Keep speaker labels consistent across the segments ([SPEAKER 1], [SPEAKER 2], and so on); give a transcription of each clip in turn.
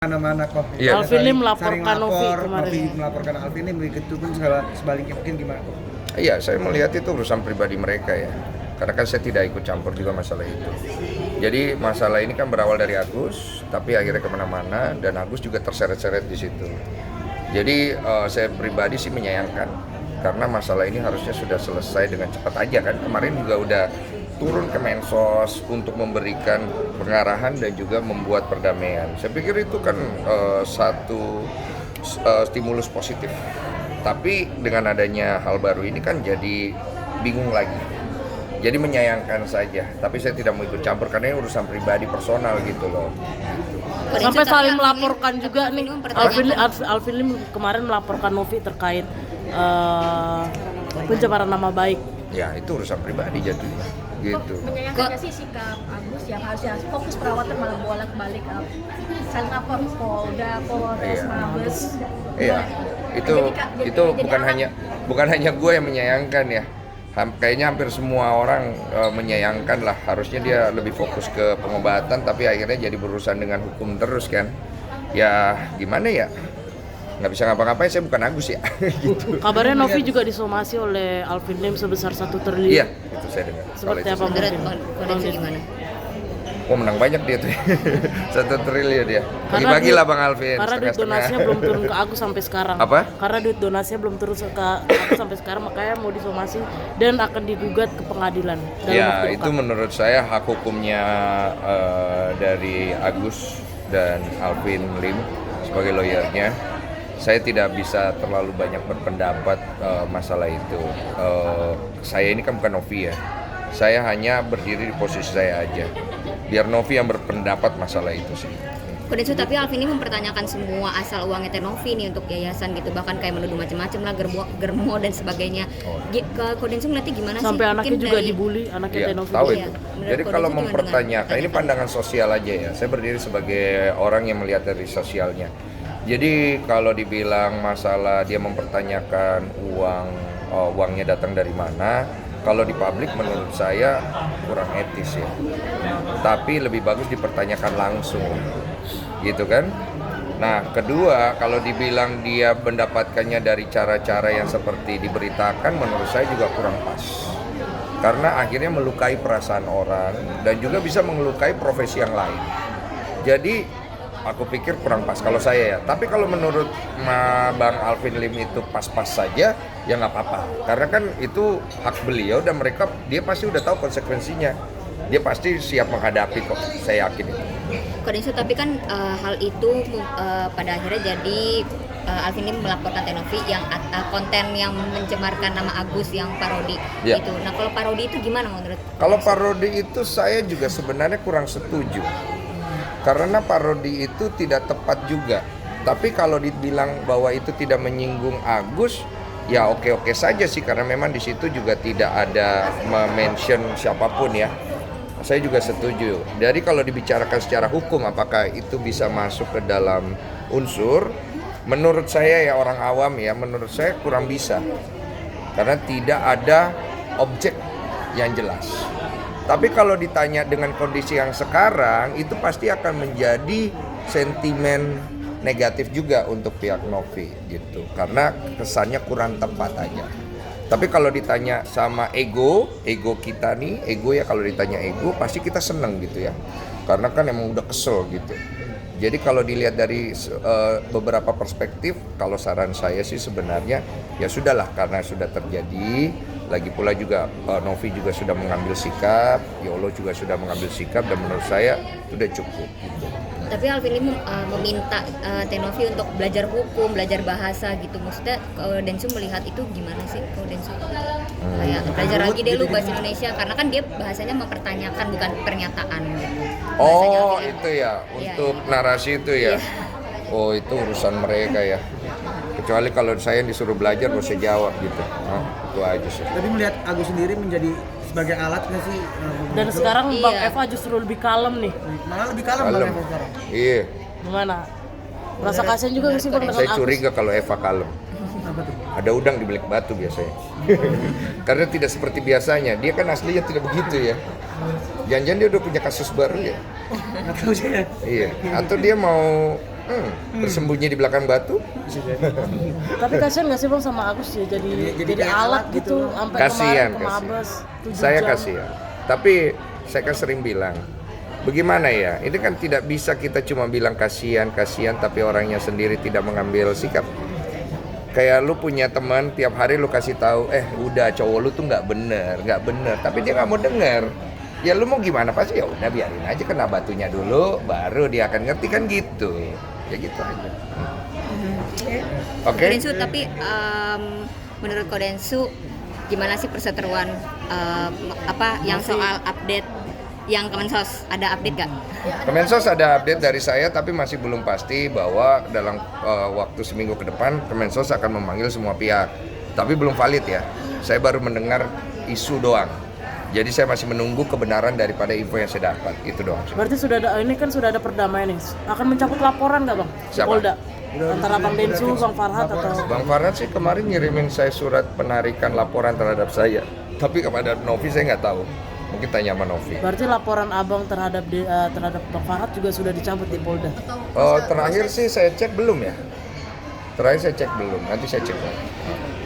[SPEAKER 1] Mana-mana kok.
[SPEAKER 2] Iya.
[SPEAKER 3] Alvin Lim
[SPEAKER 1] Saling
[SPEAKER 3] melaporkan Novi
[SPEAKER 1] lapor,
[SPEAKER 3] kemarin.
[SPEAKER 1] Novi melaporkan Alvin Lim, begitu pun sebaliknya mungkin gimana kok?
[SPEAKER 2] Iya, saya melihat itu urusan pribadi mereka ya. Karena kan saya tidak ikut campur juga masalah itu. Jadi masalah ini kan berawal dari Agus, tapi akhirnya kemana-mana dan Agus juga terseret-seret di situ. Jadi saya pribadi sih menyayangkan karena masalah ini harusnya sudah selesai dengan cepat aja kan. Kemarin juga udah turun ke Mensos untuk memberikan pengarahan dan juga membuat perdamaian. Saya pikir itu kan satu stimulus positif. Tapi dengan adanya hal baru ini kan jadi bingung lagi. Jadi menyayangkan saja, tapi saya tidak mau ikut campur karena ini urusan pribadi personal gitu loh.
[SPEAKER 3] Sampai saling melaporkan juga nih. Alvin Lim kemarin melaporkan Novi terkait pencemaran nama baik.
[SPEAKER 2] Ya itu urusan pribadi jadinya. Gitu.
[SPEAKER 4] Menyayangkan nggak sih sikap Agus yang harusnya fokus perawatan malah bolak-balik saling lapor Polda, Polres, Mabes.
[SPEAKER 2] Iya, itu bukan hanya gue yang menyayangkan ya. Kayaknya hampir semua orang menyayangkan lah. Harusnya dia lebih fokus ke pengobatan, tapi akhirnya jadi berurusan dengan hukum terus kan. Ya gimana ya? Nggak bisa ngapa-ngapain, saya bukan Agus ya. Gitu.
[SPEAKER 3] Kabarnya Novi juga disomasi oleh Alvin Lim sebesar 1 triliun.
[SPEAKER 2] Iya, itu saya dengar.
[SPEAKER 3] Seperti apa
[SPEAKER 5] Menurut
[SPEAKER 3] mungkin?
[SPEAKER 5] kondisi gimana?
[SPEAKER 2] Oh menang banyak dia tuh. 1 triliun dia.
[SPEAKER 3] Karena
[SPEAKER 2] Bagi-bagi lah Bang Alvin.
[SPEAKER 3] Karena duit donasinya belum turun ke Agus sampai sekarang.
[SPEAKER 2] Apa?
[SPEAKER 3] Karena duit donasinya belum turun ke Agus sampai sekarang, makanya mau disomasi dan akan digugat ke pengadilan. Dalam
[SPEAKER 2] Ya
[SPEAKER 3] waktu
[SPEAKER 2] itu
[SPEAKER 3] dekat.
[SPEAKER 2] menurut saya hak hukumnya dari Agus dan Alvin Lim sebagai lawyernya. Saya tidak bisa terlalu banyak berpendapat masalah itu. Saya ini kan bukan Novi ya. Saya hanya berdiri di posisi saya aja. Biar Novi yang berpendapat masalah itu sih.
[SPEAKER 5] Kodensu, tapi Alvin ini mempertanyakan semua asal uangnya Teh Novi nih untuk yayasan gitu, bahkan kayak menuduh macam-macam lah, germo dan sebagainya. Ke Kodensu ngeliatnya gimana sih?
[SPEAKER 3] Sampai anaknya
[SPEAKER 5] Mungkin
[SPEAKER 3] juga
[SPEAKER 5] dari-
[SPEAKER 3] dibully, anaknya
[SPEAKER 2] Iya,
[SPEAKER 3] Teh Novi.
[SPEAKER 2] tahu
[SPEAKER 5] Iya.
[SPEAKER 2] itu.
[SPEAKER 5] Menurut
[SPEAKER 2] Jadi
[SPEAKER 5] Kodensu
[SPEAKER 2] kalau
[SPEAKER 5] gimana
[SPEAKER 2] mempertanyakan,
[SPEAKER 5] dengan
[SPEAKER 2] ini pandangan sosial aja ya. Saya berdiri sebagai orang yang melihat dari sosialnya. Jadi kalau dibilang masalah dia mempertanyakan uangnya datang dari mana, kalau di publik menurut saya kurang etis ya. Tapi lebih bagus dipertanyakan langsung, gitu kan? Nah, kedua, kalau dibilang dia mendapatkannya dari cara-cara yang seperti diberitakan, menurut saya juga kurang pas. Karena akhirnya melukai perasaan orang dan juga bisa melukai profesi yang lain. Jadi, aku pikir kurang pas kalau saya ya. Tapi kalau menurut Bang Alvin Lim itu pas-pas saja, ya nggak apa-apa. Karena kan itu hak beliau dan dia pasti udah tahu konsekuensinya. Dia pasti siap menghadapi kok, saya yakin itu.
[SPEAKER 5] Kodensu, tapi kan hal itu pada akhirnya jadi Alvin Lim melaporkan Teh Novi yang konten yang mencemarkan nama Agus yang parodi
[SPEAKER 2] Ya.
[SPEAKER 5] itu. Nah kalau parodi itu gimana menurut?
[SPEAKER 2] Kalau parodi itu saya juga sebenarnya kurang setuju. Karena parodi itu tidak tepat juga. Tapi kalau dibilang bahwa itu tidak menyinggung Agus, ya oke-oke saja sih, karena memang di situ juga tidak ada mention siapapun ya. Saya juga setuju. Jadi kalau dibicarakan secara hukum apakah itu bisa masuk ke dalam unsur, menurut saya ya orang awam ya, menurut saya kurang bisa. Karena tidak ada objek yang jelas. Tapi kalau ditanya dengan kondisi yang sekarang, itu pasti akan menjadi sentimen negatif juga untuk pihak Novi gitu. Karena kesannya kurang tepat aja. Tapi kalau ditanya sama ego kita nih, ego ya, kalau ditanya ego pasti kita seneng gitu ya. Karena kan emang udah kesel gitu. Jadi kalau dilihat dari beberapa perspektif, kalau saran saya sih sebenarnya ya sudahlah, karena sudah terjadi. Lagi pula juga Novi juga sudah mengambil sikap, Yolo juga sudah mengambil sikap, dan menurut saya sudah cukup gitu.
[SPEAKER 5] Tapi Alvin Lim meminta Teh Novi untuk belajar hukum, belajar bahasa gitu. Maksudnya kalau Densu melihat itu gimana sih? Kalau Densu kayak belajar lagi deh lu bahasa Indonesia, karena kan dia bahasanya mempertanyakan bukan pernyataan gitu. Bahasanya
[SPEAKER 2] Oh
[SPEAKER 5] Alvin Lim.
[SPEAKER 2] itu ya,
[SPEAKER 5] Iya,
[SPEAKER 2] untuk
[SPEAKER 5] iya.
[SPEAKER 2] narasi itu ya.
[SPEAKER 5] Iya.
[SPEAKER 2] Oh itu urusan mereka ya. Kecuali kalau saya disuruh belajar bisa jawab gitu. Nah, itu aja sih.
[SPEAKER 1] Tapi melihat Agus sendiri menjadi sebagai alat nggak sih?
[SPEAKER 3] Dan sekarang Bang
[SPEAKER 5] Iya.
[SPEAKER 3] Eva justru lebih kalem nih.
[SPEAKER 1] Malah lebih kalem
[SPEAKER 2] Kalem.
[SPEAKER 1] Bang Eva sekarang.
[SPEAKER 2] Iya.
[SPEAKER 3] Gimana? Rasa kasihan juga nggak sih Bang dengan
[SPEAKER 2] Saya
[SPEAKER 3] Agus?
[SPEAKER 2] curiga kalau Eva kalem.
[SPEAKER 1] Apa tuh?
[SPEAKER 2] Ada udang di bilik batu biasanya. Karena tidak seperti biasanya. Dia kan aslinya tidak begitu ya. Jangan-jangan dia udah punya kasus baru ya.
[SPEAKER 1] Nggak tahu sih ya.
[SPEAKER 2] Iya. Atau dia mau Bersembunyi di belakang batu.
[SPEAKER 1] Bisa jadi.
[SPEAKER 3] Tapi kasihan nggak sih bang sama Agus ya jadi
[SPEAKER 1] kayak
[SPEAKER 3] alat
[SPEAKER 1] alat
[SPEAKER 3] gitu
[SPEAKER 1] gitu.
[SPEAKER 3] sampai
[SPEAKER 2] Kasihan,
[SPEAKER 3] kemarin ke Mabes 7
[SPEAKER 2] Saya
[SPEAKER 3] jam.
[SPEAKER 2] kasihan. Tapi saya kan sering bilang, bagaimana ya? Ini kan tidak bisa kita cuma bilang kasihan, tapi orangnya sendiri tidak mengambil sikap. Kayak lu punya teman, tiap hari lu kasih tahu, udah cowok lu tuh nggak bener, tapi dia nggak mau denger. Ya lu mau gimana, pasti ya udah biarin aja kena batunya dulu, baru dia akan ngerti kan gitu. Ya gitu aja. Oke.
[SPEAKER 5] Densu, tapi menurut Ko Densu gimana sih perseteruan yang soal update yang Kemensos, ada update gak?
[SPEAKER 2] Kemensos ada update dari saya, tapi masih belum pasti bahwa dalam waktu seminggu ke depan Kemensos akan memanggil semua pihak. Tapi belum valid ya. Saya baru mendengar isu doang. Jadi saya masih menunggu kebenaran daripada info yang saya dapat. Itu doang.
[SPEAKER 3] Berarti sudah ada, ini kan sudah ada perdamaian nih. Akan mencabut laporan nggak bang? Di
[SPEAKER 2] Siapa?
[SPEAKER 3] Polda. Antara Bang Densu, Bang Farhat atau
[SPEAKER 2] Bang Farhan sih kemarin ngirimin saya surat penarikan laporan terhadap saya. Tapi kepada Novi saya nggak tahu. Mungkin tanya sama Novi.
[SPEAKER 3] berarti laporan abang terhadap Bang Farhat juga sudah dicabut di Polda.
[SPEAKER 2] Terakhir sih saya cek belum ya. Terakhir saya cek belum. Nanti saya cek lagi.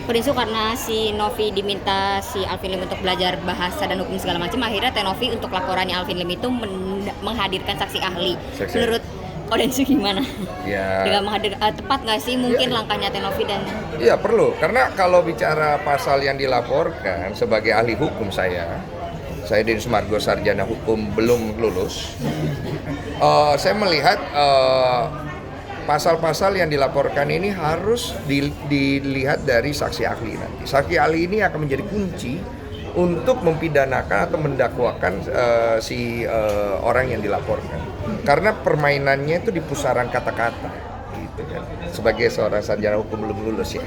[SPEAKER 5] Ko Densu, karena si Novi diminta si Alvin Lim untuk belajar bahasa dan hukum segala macam, akhirnya Teh Novi untuk laporannya Alvin Lim itu menghadirkan saksi ahli.
[SPEAKER 2] Saksi.
[SPEAKER 5] Menurut Ko Densu gimana?
[SPEAKER 2] Ya.
[SPEAKER 5] Dengan tepat nggak sih mungkin langkahnya Teh Novi dan
[SPEAKER 2] Iya perlu, karena kalau bicara pasal yang dilaporkan sebagai ahli hukum saya Denny Sumargo sarjana hukum belum lulus. Saya melihat pasal-pasal yang dilaporkan ini harus dilihat dari saksi ahli nanti. Saksi ahli ini akan menjadi kunci untuk mempidanakan atau mendakwakan si orang yang dilaporkan. Karena permainannya itu di pusaran kata-kata, gitu kan. Sebagai seorang sarjana hukum belum lulus ya.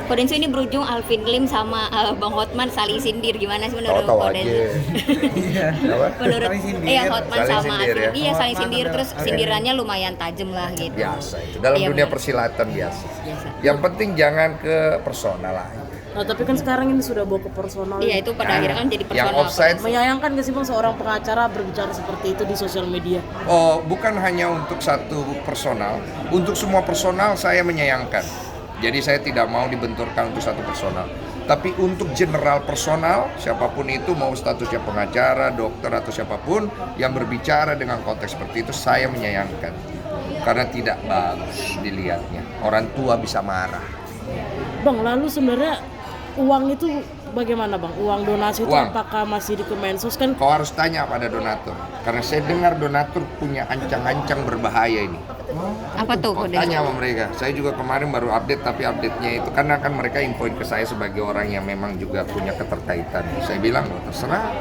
[SPEAKER 5] Ko Densu, ini berujung Alvin Lim sama Bang Hotman saling sindir, gimana sih menurut
[SPEAKER 2] Tahu-tahu
[SPEAKER 5] Ko
[SPEAKER 2] aja.
[SPEAKER 5] Densu?
[SPEAKER 1] Iya.
[SPEAKER 2] Apa?
[SPEAKER 5] Menurut
[SPEAKER 1] Saling sindir.
[SPEAKER 5] Hotman
[SPEAKER 2] Saling
[SPEAKER 5] sama
[SPEAKER 2] sindir,
[SPEAKER 5] Alvin
[SPEAKER 2] ya?
[SPEAKER 5] Lim, iya saling
[SPEAKER 1] Hotman
[SPEAKER 5] sindir,
[SPEAKER 1] ada-
[SPEAKER 5] terus
[SPEAKER 1] ada.
[SPEAKER 5] sindirannya lumayan tajam lah gitu.
[SPEAKER 2] Biasa itu. Dalam
[SPEAKER 5] Iya,
[SPEAKER 2] dunia
[SPEAKER 5] benar.
[SPEAKER 2] persilatan biasa.
[SPEAKER 5] Biasa.
[SPEAKER 2] Yang penting jangan ke personal lah.
[SPEAKER 3] Nah, tapi kan sekarang ini sudah bawa ke personal.
[SPEAKER 5] Iya, itu pada akhirnya kan jadi
[SPEAKER 2] Yang
[SPEAKER 5] personal.
[SPEAKER 2] offside
[SPEAKER 3] Menyayangkan gak sih bang seorang pengacara berbicara seperti itu di sosial media?
[SPEAKER 2] bukan hanya untuk satu personal, untuk semua personal saya menyayangkan. Jadi saya tidak mau dibenturkan untuk satu personal. Tapi untuk general personal, siapapun itu mau statusnya pengacara, dokter atau siapapun yang berbicara dengan konteks seperti itu, saya menyayangkan. Karena tidak bagus dilihatnya. Orang tua bisa marah.
[SPEAKER 3] Bang, lalu sebenarnya uang itu bagaimana bang? Uang donasi itu
[SPEAKER 2] Uang.
[SPEAKER 3] apakah masih di Kemensos kan?
[SPEAKER 2] Kau harus tanya pada donatur. Karena saya dengar donatur punya ancang-ancang berbahaya ini.
[SPEAKER 5] Apa tuh
[SPEAKER 2] Kau
[SPEAKER 5] Ko Densu?
[SPEAKER 2] tanya sama mereka. Saya juga kemarin baru update, tapi update-nya itu karena kan mereka infoin ke saya sebagai orang yang memang juga punya keterkaitan. Saya bilang, terserah.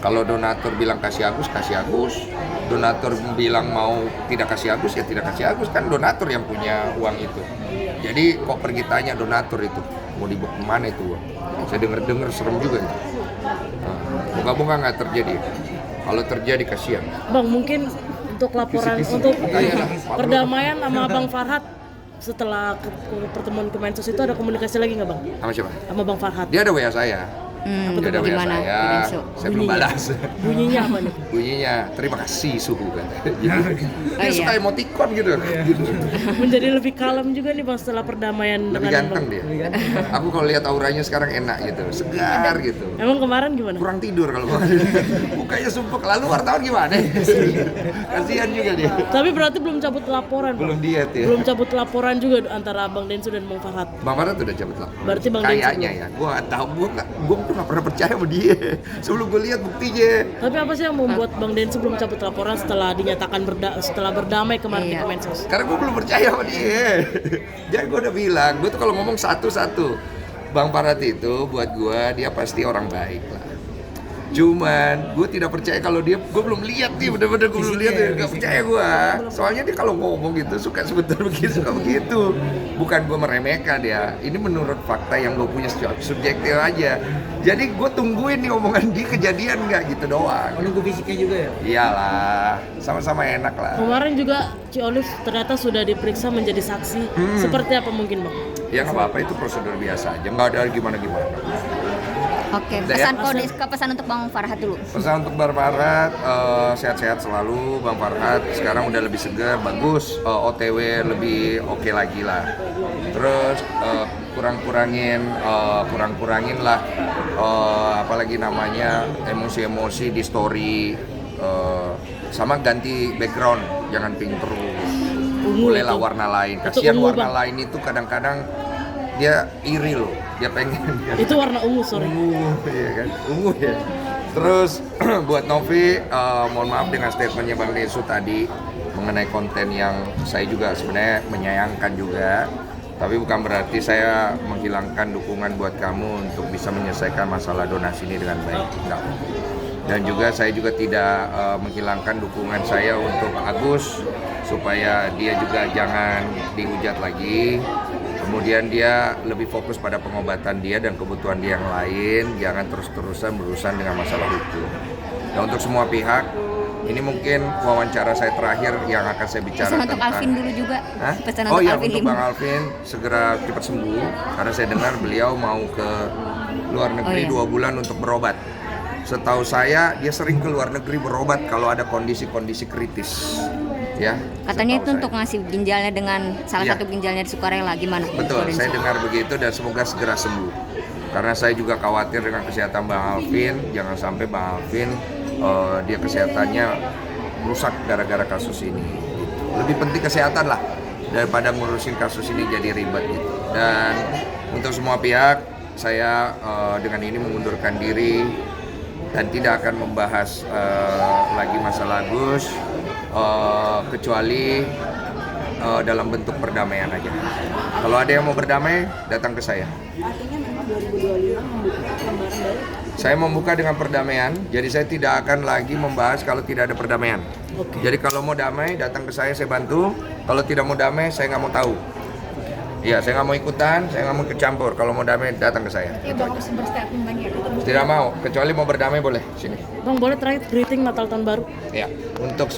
[SPEAKER 2] Kalau donatur bilang kasih Agus, kasih Agus. Donatur bilang mau tidak kasih Agus, ya tidak kasih Agus. Kan donatur yang punya uang itu. Jadi kok pergi tanya donatur itu, mau dibawa kemana itu uang? Saya dengar serem juga itu. Moga-moga nggak terjadi. Kalau terjadi kasihan.
[SPEAKER 3] Bang, mungkin untuk laporan untuk
[SPEAKER 2] Tanya lah, Pak
[SPEAKER 3] perdamaian sama Bang Farhat setelah pertemuan Kemensos itu ada komunikasi lagi nggak bang?
[SPEAKER 2] Sama siapa?
[SPEAKER 3] Sama Bang Farhat?
[SPEAKER 2] Dia ada WA saya. Dia ada WA
[SPEAKER 5] Gimana
[SPEAKER 2] saya.
[SPEAKER 5] Ko Densu?
[SPEAKER 2] Saya belum balas.
[SPEAKER 3] Bunyinya apa nih?
[SPEAKER 2] Bunyinya terima kasih suhu kan. Dia
[SPEAKER 5] iya.
[SPEAKER 2] suka emoticon gitu.
[SPEAKER 3] Menjadi lebih kalem juga nih bang setelah perdamaian
[SPEAKER 2] Lebih ganteng dia. Aku kalau lihat auranya sekarang enak gitu, segar gitu.
[SPEAKER 3] Emang kemarin gimana?
[SPEAKER 2] Kurang tidur kalau mukanya sumpek. Lalu wartawan gimana? Kasihan juga dia.
[SPEAKER 3] Tapi berarti belum cabut laporan bang?
[SPEAKER 2] Belum diet ya.
[SPEAKER 3] Belum cabut laporan juga antara Bang Densu dan Bang Farhat?
[SPEAKER 2] Bang Farhan tuh udah cabut lah.
[SPEAKER 3] Berarti Bang Densu
[SPEAKER 2] kayaknya ya. Gua nggak tahu. Gua tuh nggak pernah percaya sama dia. Sebelum gue lihat buktinya.
[SPEAKER 3] Tapi apa sih yang membuat Bang Densu belum cabut laporan setelah dinyatakan setelah berdamai kemarin di
[SPEAKER 5] Iya.
[SPEAKER 3] Kemensos?
[SPEAKER 2] Karena gue belum percaya sama dia. Jadi gue udah bilang, gue tuh kalau ngomong satu-satu, Bang Farhat itu buat gue dia pasti orang baik lah. Cuman gue tidak percaya kalau dia, gue belum lihat nih, bener-bener gue belum lihat, gak percaya gue. Soalnya dia kalau ngomong gitu suka sebentar begitu, suka begitu. Bukan gue meremehkan dia, ini menurut fakta yang gue punya subjektif aja. Jadi gue tungguin nih omongan dia kejadian nggak gitu doang.
[SPEAKER 1] Menunggu fisiknya juga ya?
[SPEAKER 2] Iyalah, sama-sama enak lah.
[SPEAKER 3] Kemarin juga Ci Olive ternyata sudah diperiksa menjadi saksi. Seperti apa mungkin Bang?
[SPEAKER 2] Ya nggak apa-apa, itu prosedur biasa aja, nggak ada gimana-gimana.
[SPEAKER 5] Oke,
[SPEAKER 2] Udah ya?
[SPEAKER 5] pesan untuk Bang Farhat dulu.
[SPEAKER 2] Pesan untuk Bang Farhat, sehat-sehat selalu Bang Farhat. Sekarang udah lebih segar, bagus, OTW lebih oke lagi lah. Terus kurang-kurangin lah, apalagi namanya emosi-emosi di story, sama ganti background, jangan pink terus. Bolehlah warna lain. Kasihan
[SPEAKER 3] ungu,
[SPEAKER 2] warna
[SPEAKER 3] Bang.
[SPEAKER 2] lain itu kadang-kadang dia iri loh, dia pengen.
[SPEAKER 3] Itu warna ungu, sorry.
[SPEAKER 2] Ungu, ya kan? Ungu ya. Terus buat Novi, mohon maaf dengan statementnya Bang Desu tadi mengenai konten yang saya juga sebenarnya menyayangkan juga. Tapi bukan berarti saya menghilangkan dukungan buat kamu untuk bisa menyelesaikan masalah donasi ini dengan baik. Enggak. Dan juga saya juga tidak menghilangkan dukungan saya untuk Agus supaya dia juga jangan dihujat lagi. Kemudian dia lebih fokus pada pengobatan dia dan kebutuhan dia yang lain, jangan terus-terusan berurusan dengan masalah hukum. Dan untuk semua pihak, ini mungkin wawancara saya terakhir yang akan saya bicara
[SPEAKER 5] Pesan untuk Alvin dulu juga.
[SPEAKER 2] Hah?
[SPEAKER 5] Pesan
[SPEAKER 2] Oh
[SPEAKER 5] untuk
[SPEAKER 2] iya,
[SPEAKER 5] Alvin
[SPEAKER 2] untuk
[SPEAKER 5] Lim.
[SPEAKER 2] Bang Alvin segera cepat sembuh karena saya dengar beliau mau ke luar negeri 2 bulan untuk berobat. Setahu saya dia sering ke luar negeri berobat kalau ada kondisi-kondisi kritis. Ya.
[SPEAKER 5] Katanya itu
[SPEAKER 2] setahu
[SPEAKER 5] untuk
[SPEAKER 2] saya.
[SPEAKER 5] ngasih ginjalnya dengan salah
[SPEAKER 2] Iya.
[SPEAKER 5] satu ginjalnya di sukarela, gimana?
[SPEAKER 2] Betul,
[SPEAKER 5] Kalau
[SPEAKER 2] saya
[SPEAKER 5] Densu?
[SPEAKER 2] dengar begitu dan semoga segera sembuh. Karena saya juga khawatir dengan kesehatan Bang Alvin, jangan sampai Bang Alvin dia kesehatannya rusak gara-gara kasus ini. Lebih penting kesehatan lah daripada ngurusin kasus ini jadi ribet gitu. Dan untuk semua pihak, saya dengan ini mengundurkan diri dan tidak akan membahas lagi masalah Agus, kecuali dalam bentuk perdamaian aja. Kalau ada yang mau berdamai, datang ke saya.
[SPEAKER 3] Artinya memang 2025 membuka lembaran baru.
[SPEAKER 2] Saya membuka dengan perdamaian, jadi saya tidak akan lagi membahas kalau tidak ada perdamaian. Jadi kalau mau damai, datang ke saya bantu. Kalau tidak mau damai, saya nggak mau tahu. Iya, saya nggak mau ikutan, saya nggak mau kecampur. Kalau mau damai, datang ke saya.
[SPEAKER 4] Ya Bang harus berstatement lagi ya.
[SPEAKER 2] Tidak mau, kecuali mau berdamai boleh sini.
[SPEAKER 3] Bang, boleh terakhir greeting Natal tahun baru?
[SPEAKER 2] Ya, untuk